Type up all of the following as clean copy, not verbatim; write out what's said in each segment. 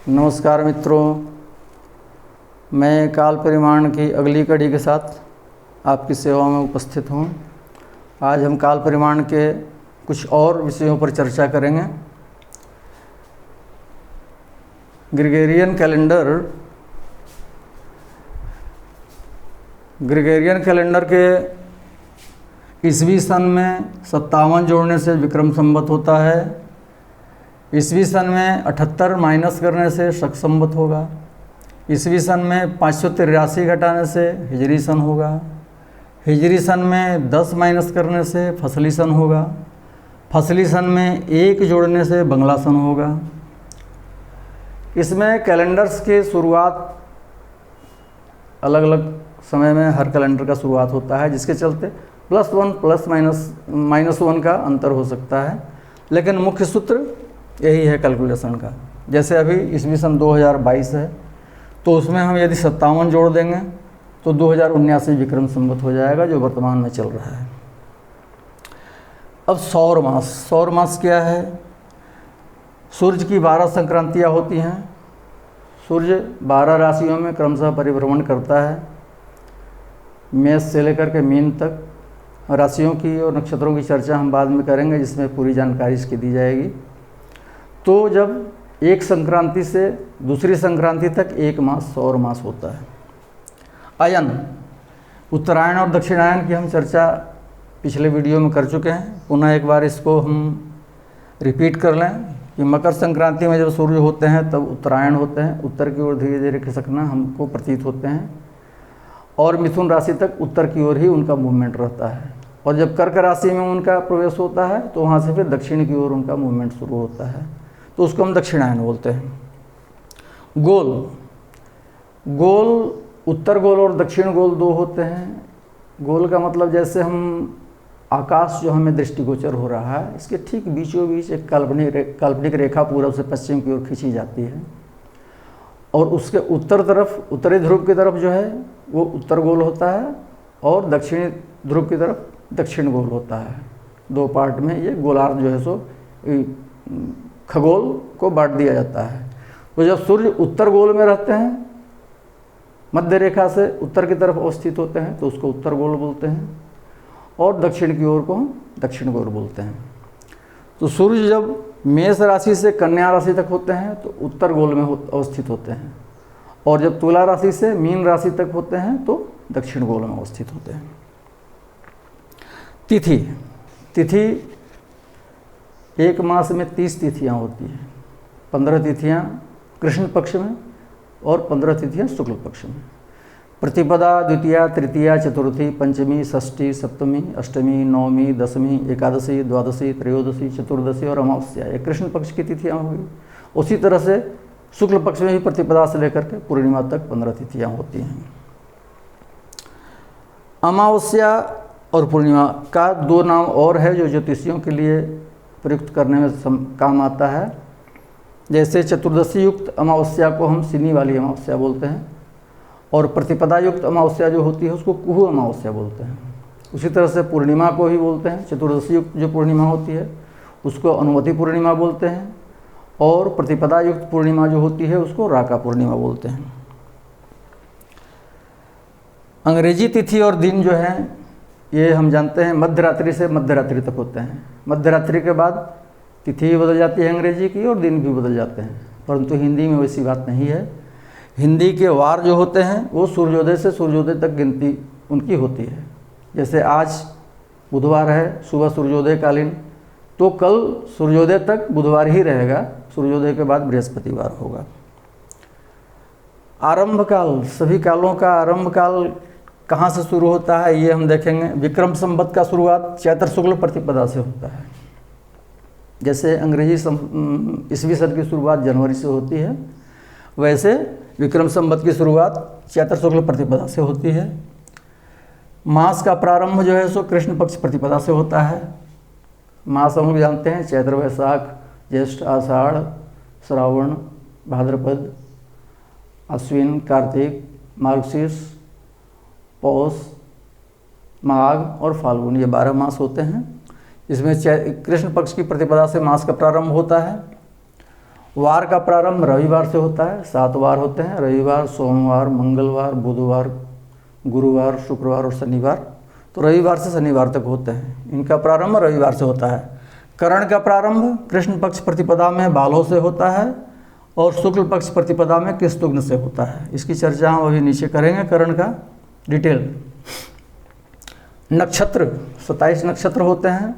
नमस्कार मित्रों, मैं काल परिमाण की अगली कड़ी के साथ आपकी सेवा में उपस्थित हूँ। आज हम काल परिमाण के कुछ और विषयों पर चर्चा करेंगे। ग्रेगोरियन कैलेंडर के ईसवी सन में 57 जोड़ने से विक्रम संवत होता है। ईसवी सन में 78 माइनस करने से शक संवत होगा। ईसवी सन में 583 घटाने से हिजरी सन होगा। हिजरी सन में 10 माइनस करने से फसली सन होगा। फसली सन में 1 जोड़ने से बंगला सन होगा। इसमें कैलेंडर्स की शुरुआत अलग अलग समय में हर कैलेंडर का शुरुआत होता है, जिसके चलते +1 प्लस -1 का अंतर हो सकता है, लेकिन मुख्य सूत्र यही है कैलकुलेशन का। जैसे अभी ईस्वी सन 2022 है, तो उसमें हम यदि 57 जोड़ देंगे तो 2079 विक्रम संवत हो जाएगा, जो वर्तमान में चल रहा है। अब सौर मास क्या है? सूर्य की 12 संक्रांतियाँ होती हैं। सूर्य 12 राशियों में क्रमशः परिभ्रमण करता है, मेष से लेकर के मीन तक। राशियों की और नक्षत्रों की चर्चा हम बाद में करेंगे, जिसमें पूरी जानकारी इसकी दी जाएगी। तो जब एक संक्रांति से दूसरी संक्रांति तक एक मास सौर मास होता है। अयन, उत्तरायण और दक्षिणायन की हम चर्चा पिछले वीडियो में कर चुके हैं। पुनः एक बार इसको हम रिपीट कर लें कि मकर संक्रांति में जब सूर्य होते हैं तब उत्तरायण होते हैं, उत्तर की ओर धीरे धीरे खिसकना हमको प्रतीत होते हैं, और मिथुन राशि तक उत्तर की ओर ही उनका मूवमेंट रहता है। और जब कर्क राशि में उनका प्रवेश होता है तो वहाँ से फिर दक्षिण की ओर उनका मूवमेंट शुरू होता है, तो उसको हम दक्षिणायन बोलते हैं। गोल उत्तर गोल और दक्षिण गोल 2 होते हैं। गोल का मतलब जैसे हम आकाश जो हमें दृष्टिगोचर हो रहा है, इसके ठीक बीचों बीच एक काल्पनिक रेखा पूर्व से पश्चिम की ओर खींची जाती है, और उसके उत्तरी ध्रुव की तरफ जो है वो उत्तर गोल होता है, और दक्षिणी ध्रुव की तरफ दक्षिण गोल होता है। 2 पार्ट में ये गोलार्ध जो है सो खगोल को बांट दिया जाता है। तो जब सूर्य उत्तर गोल में रहते हैं, मध्य रेखा से उत्तर की तरफ अवस्थित होते हैं, तो उसको उत्तर गोल बोलते हैं, और दक्षिण की ओर को हम दक्षिण गोल बोलते हैं। तो सूर्य जब मेष राशि से कन्या राशि तक होते हैं तो उत्तर गोल में अवस्थित होते हैं, और जब तुला राशि से मीन राशि तक होते हैं तो दक्षिण गोल में अवस्थित होते हैं। तिथि एक मास में 30 तिथियाँ होती हैं। 15 तिथियाँ कृष्ण पक्ष में और 15 तिथियाँ शुक्ल पक्ष में। प्रतिपदा, द्वितीया, तृतीया, चतुर्थी, पंचमी, षष्ठी, सप्तमी, अष्टमी, नवमी, दशमी, एकादशी, द्वादशी, त्रयोदशी, चतुर्दशी और अमावस्या, ये कृष्ण पक्ष की तिथियाँ होंगी। उसी तरह से शुक्ल पक्ष में भी प्रतिपदा से लेकर के पूर्णिमा तक 15 तिथियाँ होती हैं। अमावस्या और पूर्णिमा का 2 नाम और है जो ज्योतिषियों के लिए प्रयुक्त करने में काम आता है। जैसे चतुर्दशी युक्त अमावस्या को हम सिनी वाली अमावस्या बोलते हैं, और प्रतिपदा युक्त अमावस्या जो होती है उसको कुहू अमावस्या बोलते हैं। उसी तरह से पूर्णिमा को ही बोलते हैं, चतुर्दशी युक्त जो पूर्णिमा होती है उसको अनुमति पूर्णिमा बोलते हैं, और प्रतिपदा युक्त पूर्णिमा जो होती है उसको राका पूर्णिमा बोलते हैं। अंग्रेजी तिथि और दिन जो है ये हम जानते हैं मध्यरात्रि से मध्यरात्रि तक होते हैं। मध्यरात्रि के बाद तिथि भी बदल जाती है अंग्रेजी की, और दिन भी बदल जाते हैं, परंतु हिंदी में वैसी बात नहीं है। हिंदी के वार जो होते हैं वो सूर्योदय से सूर्योदय तक गिनती उनकी होती है। जैसे आज बुधवार है, सुबह सूर्योदय कालीन, तो कल सूर्योदय तक बुधवार ही रहेगा, सूर्योदय के बाद बृहस्पतिवार होगा। आरंभ काल, सभी कालों का आरंभ काल कहाँ से शुरू होता है ये हम देखेंगे। विक्रम संवत का शुरुआत चैत्र शुक्ल प्रतिपदा से होता है। जैसे अंग्रेजी ईस्वी सन की शुरुआत जनवरी से होती है, वैसे विक्रम संवत की शुरुआत चैत्र शुक्ल प्रतिपदा से होती है। मास का प्रारंभ जो है सो कृष्ण पक्ष प्रतिपदा से होता है। मास हम लोग जानते हैं चैत्र, वैशाख, ज्येष्ठ, आषाढ़, श्रावण, भाद्रपद, अश्विन, कार्तिक, मार्गशीर्ष, पौष, माघ और फाल्गुन, ये 12 मास होते हैं। इसमें कृष्ण पक्ष की प्रतिपदा से मास का प्रारंभ होता है, वार का प्रारंभ रविवार से होता है, 7 वार होते हैं, रविवार, सोमवार, मंगलवार, बुधवार, गुरुवार, शुक्रवार और शनिवार। तो रविवार से शनिवार तक होते हैं, इनका प्रारंभ रविवार से होता है। करण का प्रारंभ कृष्ण पक्ष प्रतिपदा में बालों से होता है और शुक्ल पक्ष प्रतिपदा में किस्तुग्न से होता है। इसकी चर्चा हम अभी नीचे करेंगे, करण का डिटेल। नक्षत्र 27 नक्षत्र होते हैं,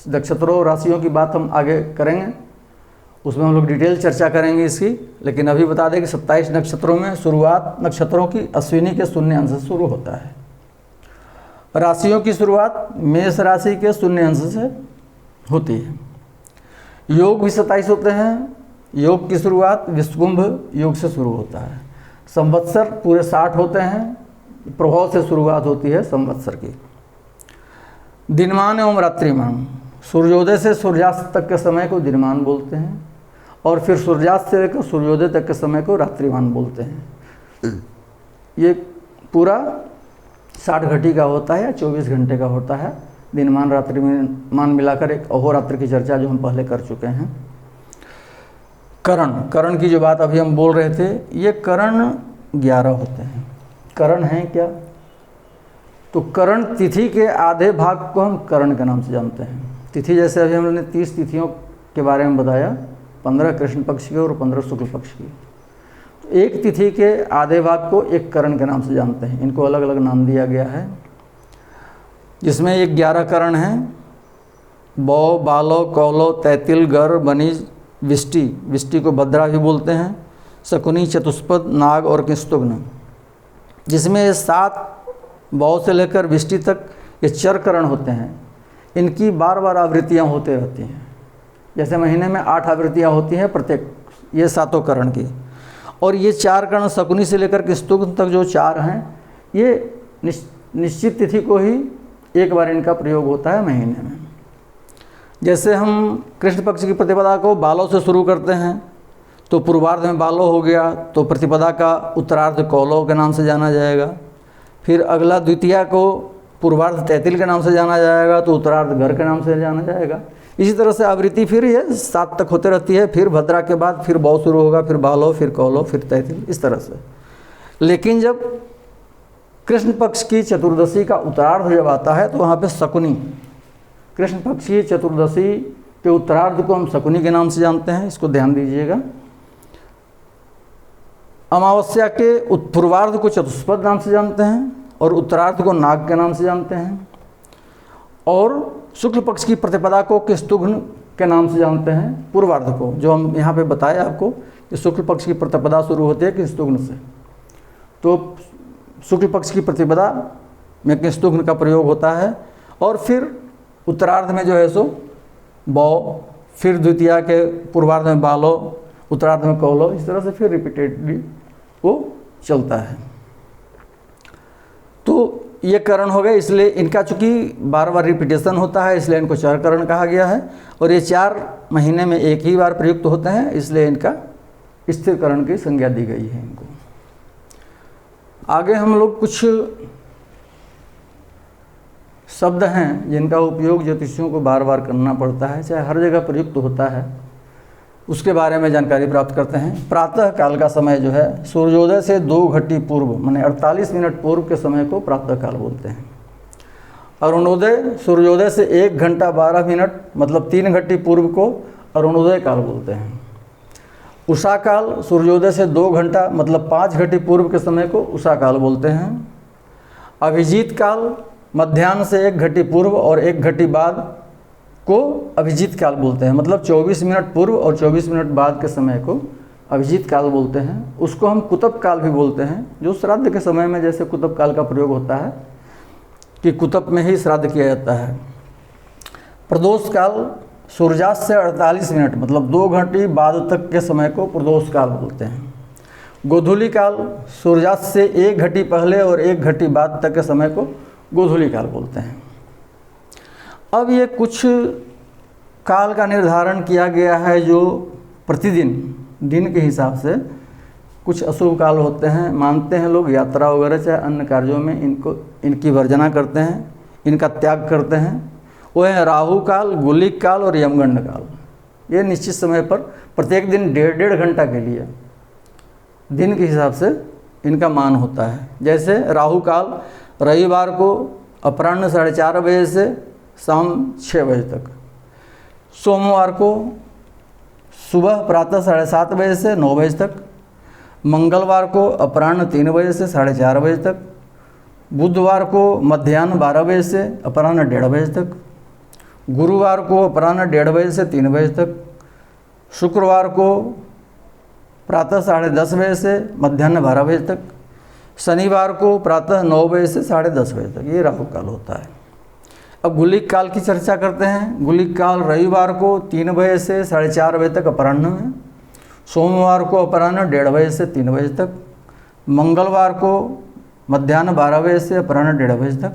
नक्षत्रों और राशियों की बात हम आगे करेंगे, उसमें हम लोग डिटेल चर्चा करेंगे इसकी। लेकिन अभी बता दें कि 27 नक्षत्रों में शुरुआत नक्षत्रों की अश्विनी के शून्य अंश से शुरू होता है। राशियों की शुरुआत मेष राशि के शून्य अंश से होती है। योग भी 27 होते हैं, योग की शुरुआत विश्वकुंभ योग से शुरू होता है। संवत्सर पूरे 60 होते हैं, प्रभाव से शुरुआत होती है संवत्सर की। दिनमान एवं रात्रिमान, सूर्योदय से सूर्यास्त तक के समय को दिनमान बोलते हैं और फिर सूर्यास्त से लेकर सूर्योदय तक के समय को रात्रिमान बोलते हैं। ये पूरा 60 घटी का होता है या 24 घंटे का होता है। दिनमान रात्रिमान मिलाकर एक अहोरात्र की चर्चा जो हम पहले कर चुके हैं। करण, करण की जो बात अभी हम बोल रहे थे, ये करण 11 होते हैं। करण हैं क्या? तो करण तिथि के आधे भाग को हम करण के नाम से जानते हैं। तिथि जैसे अभी हमने 30 तिथियों के बारे में बताया, 15 कृष्ण पक्ष की और 15 शुक्ल पक्ष की। तो एक तिथि के आधे भाग को एक करण के नाम से जानते हैं। इनको अलग अलग नाम दिया गया है, जिसमें एक 11 करण हैं। बौ, बालो, कौलो, तैतिल, गर, बनीज, विष्टि, विष्टि को भद्रा भी बोलते हैं, शकुनी, चतुष्पद, नाग और किस्तुग्न, जिसमें ये 7 बौ से लेकर विष्टि तक ये चर करण होते हैं। इनकी बार बार आवृत्तियाँ होते रहती हैं। जैसे महीने में 8 आवृत्तियाँ होती हैं प्रत्येक ये 7 करण की। और ये 4 करण शकुनी से लेकर किस्तुग्न तक जो 4 हैं, ये निश्चित तिथि को ही एक बार इनका प्रयोग होता है महीने में। जैसे हम कृष्ण पक्ष की प्रतिपदा को बालों से शुरू करते हैं, तो पूर्वार्ध में बालो हो गया, तो प्रतिपदा का उत्तरार्ध कौलो के नाम से जाना जाएगा। फिर अगला द्वितीया को पूर्वार्ध तैतिल के नाम से जाना जाएगा, तो उत्तरार्ध घर के नाम से जाना जाएगा। इसी तरह से आवृत्ति फिर ये 7 तक होते रहती है। फिर भद्रा के बाद फिर बौ शुरू होगा, फिर बालो, फिर कौलो, फिर तैतिल, इस तरह से। लेकिन जब कृष्ण पक्ष की चतुर्दशी का उत्तरार्ध जब आता है, तो वहाँ पे शकुनी, कृष्ण पक्ष की चतुर्दशी के उत्तरार्ध को हम शकुनी के नाम से जानते हैं, इसको ध्यान दीजिएगा। अमावस्या के पूर्वार्ध को चतुष्पद नाम से जानते हैं और उत्तरार्ध को नाग के नाम से जानते हैं। और शुक्ल पक्ष की प्रतिपदा को किस्तुग्न के नाम से जानते हैं, पूर्वार्ध को, जो हम यहाँ पे बताया आपको कि शुक्ल पक्ष की प्रतिपदा शुरू होती है किस्तुग्न से। तो शुक्ल पक्ष की प्रतिपदा में किस्तुग्न का प्रयोग होता है। और फिर उत्तरार्ध में जो है सो बौ, फिर द्वितीया के पूर्वार्ध में बालो, उत्तरार्ध में कौलो, इस तरह से फिर रिपीटेडली वो चलता है। तो ये करण हो गए, इसलिए इनका चूँकि बार बार रिपीटेशन होता है, इसलिए इनको 4 करण कहा गया है। और ये 4 महीने में एक ही बार प्रयुक्त होते हैं, इसलिए इनका स्थिर करण की संज्ञा दी गई है इनको। आगे हम लोग कुछ शब्द हैं जिनका उपयोग ज्योतिषियों को बार बार करना पड़ता है, चाहे हर जगह प्रयुक्त होता है, उसके बारे में जानकारी प्राप्त करते हैं। प्रातः काल का समय जो है, सूर्योदय से 2 घटी पूर्व, माने 48 मिनट पूर्व के समय को प्रातः काल बोलते हैं। अरुणोदय, सूर्योदय से 1 घंटा 12 मिनट मतलब 3 घटी पूर्व को अरुणोदय काल बोलते हैं। उषा काल, सूर्योदय से 2 घंटा मतलब 5 घटी पूर्व के समय को उषा काल बोलते हैं। अभिजीत काल, मध्याह्न से 1 घटी पूर्व और 1 घटी बाद को अभिजीत काल बोलते हैं, मतलब 24 मिनट पूर्व और 24 मिनट बाद के समय को अभिजीत काल बोलते हैं। उसको हम कुतब काल भी बोलते हैं, जो श्राद्ध के समय में जैसे कुतब काल का प्रयोग होता है कि कुतब में ही श्राद्ध किया जाता है। प्रदोष काल, सूर्यास्त से 48 मिनट मतलब 2 घंटे बाद तक के समय को प्रदोष काल बोलते हैं। गोधूली काल, सूर्यास्त से 1 घटी पहले और 1 घटी बाद तक के समय को गोधूली काल बोलते हैं। अब ये कुछ काल का निर्धारण किया गया है जो प्रतिदिन दिन के हिसाब से कुछ अशुभ काल होते हैं, मानते हैं लोग, यात्रा वगैरह चाहे अन्य कार्यों में इनकी वर्जना करते हैं, इनका त्याग करते हैं। वो है राहु काल, गुलिक काल और यमगंड काल। ये निश्चित समय पर प्रत्येक दिन 1.5 घंटा के लिए दिन के हिसाब से इनका मान होता है। जैसे राहु काल रविवार को अपराह्न 4:30 बजे से शाम 6 बजे तक, सोमवार को सुबह प्रातः 7:30 बजे से 9 बजे तक, मंगलवार को अपराह्न 3 बजे से 4:30 बजे तक, बुधवार को मध्याह्न 12 बजे से अपराह्न 1:30 बजे तक, गुरुवार को अपराह्न 1:30 बजे से 3 बजे तक, शुक्रवार को प्रातः 10:30 बजे से मध्याह्न 12 बजे तक, शनिवार को प्रातः 9 बजे से 10:30 बजे तक। ये राहु काल होता है। अब गुलिक काल की चर्चा करते हैं। गुलिक काल रविवार को 3 बजे से 4:30 बजे तक अपराह्न में, सोमवार को अपराह्न 1:30 बजे से 3 बजे तक, मंगलवार को मध्याह्न 12 बजे से अपराह्न 1:30 बजे तक,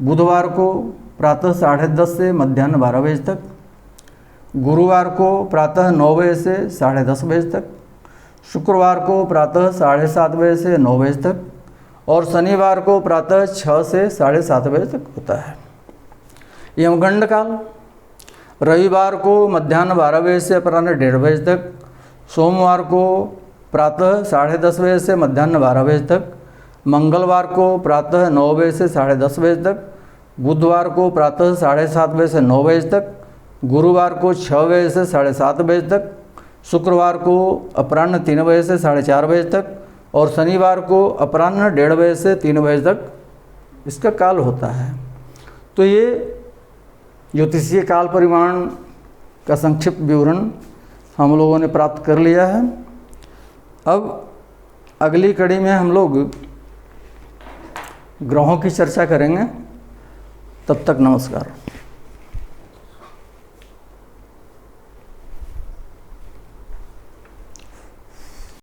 बुधवार को प्रातः 10:30 से मध्याह्न 12 बजे तक, गुरुवार को प्रातः 9 बजे से 10:30 बजे तक, शुक्रवार को प्रातः 7:30 बजे से 9 बजे तक और शनिवार को प्रातः 6 से 7:30 बजे तक होता है। यमगंड काल रविवार को मध्याह्न 12 बजे से अपराह्न 1:30 बजे तक, सोमवार को प्रातः 10:30 बजे से मध्याह्न 12 बजे तक, मंगलवार को प्रातः 9 बजे से 10:30 बजे तक, बुधवार को प्रातः 7:30 बजे से 9 बजे तक, गुरुवार को 6 बजे से 7:30 बजे तक, शुक्रवार को अपराह्न 3 बजे से 4:30 बजे तक और शनिवार को अपराह्न 1:30 बजे से 3 बजे तक इसका काल होता है। तो ये ज्योतिषीय काल परिमाण का संक्षिप्त विवरण हम लोगों ने प्राप्त कर लिया है। अब अगली कड़ी में हम लोग ग्रहों की चर्चा करेंगे। तब तक नमस्कार।